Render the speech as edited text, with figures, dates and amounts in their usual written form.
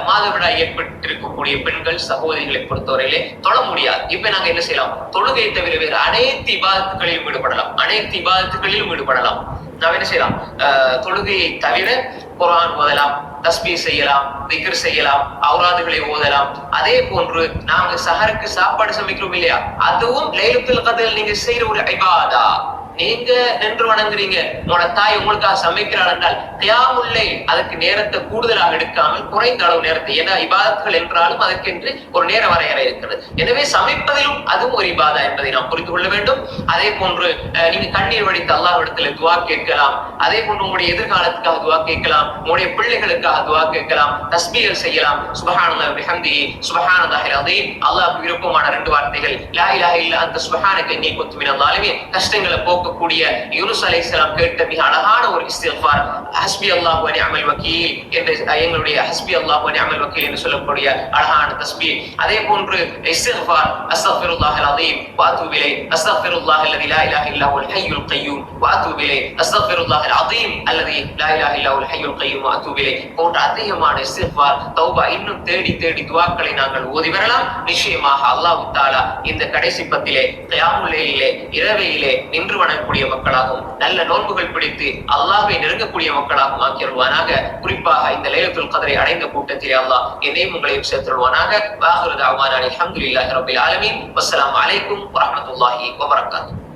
மாதவிடாய் ஏற்பட்டிருக்கக்கூடிய பெண்கள் சகோதரிகளை பொறுத்தவரையிலே தொழ முடியாது. இப்ப நாங்க என்ன செய்யலாம்? தொழுகை தவிர வேறு அனைத்து இபாதத்துகளிலும் ஈடுபடலாம். நாம் என்ன செய்யலாம்? தொழுகையை தவிர குர்ஆன் ஓதலாம், தஸ்பீஹ் செய்யலாம், திக்ர் செய்யலாம், அவுராதுகளை ஓதலாம். அதே போன்று நாங்க சஹருக்கு சாப்பாடு சமைக்கிறோம் இல்லையா, அதுவும் லைலத்துல் கத்ர் நீங்க செய்யற ஒரு இபாதா. நீங்க நின்று வணங்குறீங்க, உங்களோட தாய் உங்களுக்காக சமைக்கிறாள் என்றால் கியாமுல் லைல் அதற்கு நேரத்தை கூடுதலாக எடுக்காமல் குறைந்த அளவு நேரத்தை, ஏன்னா இபாதத்துகள் என்றாலும் அதற்கென்று ஒரு நேர வரையறை இருக்கிறது. எனவே சமைப்பதிலும் அதுவும் ஒரு இபாதா என்பதை நாம் புரிந்து கொள்ள வேண்டும். அதே போன்று நீங்க கண்ணீர் வடித்து அல்லாஹ்விடத்தில் துஆ கேட்கலாம். அதே போன்று உங்களுடைய எதிர்காலத்துக்காக துஆ கேட்கலாம், உங்களுடைய பிள்ளைகளுக்காக துஆ கேட்கலாம், தஸ்பீஹ் செய்யலாம். சுப்ஹானல்லாஹி வபிஹம்திஹி சுப்ஹானல்லாஹில் அஸீம். அல்லாஹ்வுக்கு விருப்பமான 2 வார்த்தைகள் லா இலாஹ இல்லா அன்த சுப்ஹானக இன்னீ குன்து மினல் ஸாலிமீன். கஷ்டங்களை போக்க கூடிய யூனுஸ் அலைஹிஸ்ஸலாம் கேட்ட மிக அழகான ஒரு இஸ்திக்ஃபார் ஹஸ்பி அல்லாஹ் வ நிஅமல் வக்கீல் என்ற எங்களுடைய ஹஸ்பி அல்லாஹ் வ நிஅமல் வக்கீல் என்று சொல்லக்கூடிய அழகான தஸ்பீஹ். அதே போன்று இஸ்திக்ஃபார் அஸ்தக்ஃபிருல்லாஹல் அஸீம் வ அத்தூபு இலைஹி, அஸ்தக்ஃபிருல்லாஹ் அல்லதி லா இலாஹ இல்லா ஹுவல் ஹய்யுல் கய்யூம் வ அத்தூபு இலைஹி, அஸ்தக்ஃபிருல்லாஹல் அஸீம் அல்லதி லா இலாஹ இல்லா ஹுவல் ஹய்யுல் கய்யூம் வ அத்தூபு இலைஹி போன்ற அதிகமான இஸ்திக்ஃபார் தௌபா இன்னும் தேடி தேடி துஆக்களை நாங்கள் ஓதி வரலாம். நிச்சயமாக அல்லாஹ் தஆலா இந்த கடைசி பத்திலே கியாமுல் லைலிலே இரவையிலே நின்று கூடிய மக்களாகவும் நல்ல நோன்புகள் பிடித்து அல்லாஹ்வை நெருங்கக்கூடிய மக்களாகவும் ஆக்கியருள்வானாக. குறிப்பாக இந்த லைலத்துல் கத்ரை அடைந்த கூட்டத்திலே அல்லாஹ் என்னையும் உங்களையும் சேர்த்துள்வானாக. வாஹிரு தஅவானா அல்ஹம்துலில்லாஹி ரப்பில் ஆலமீன். வஸ்ஸலாமு அலைக்கும் வரஹ்மத்துல்லாஹி வபரகாத்துஹு.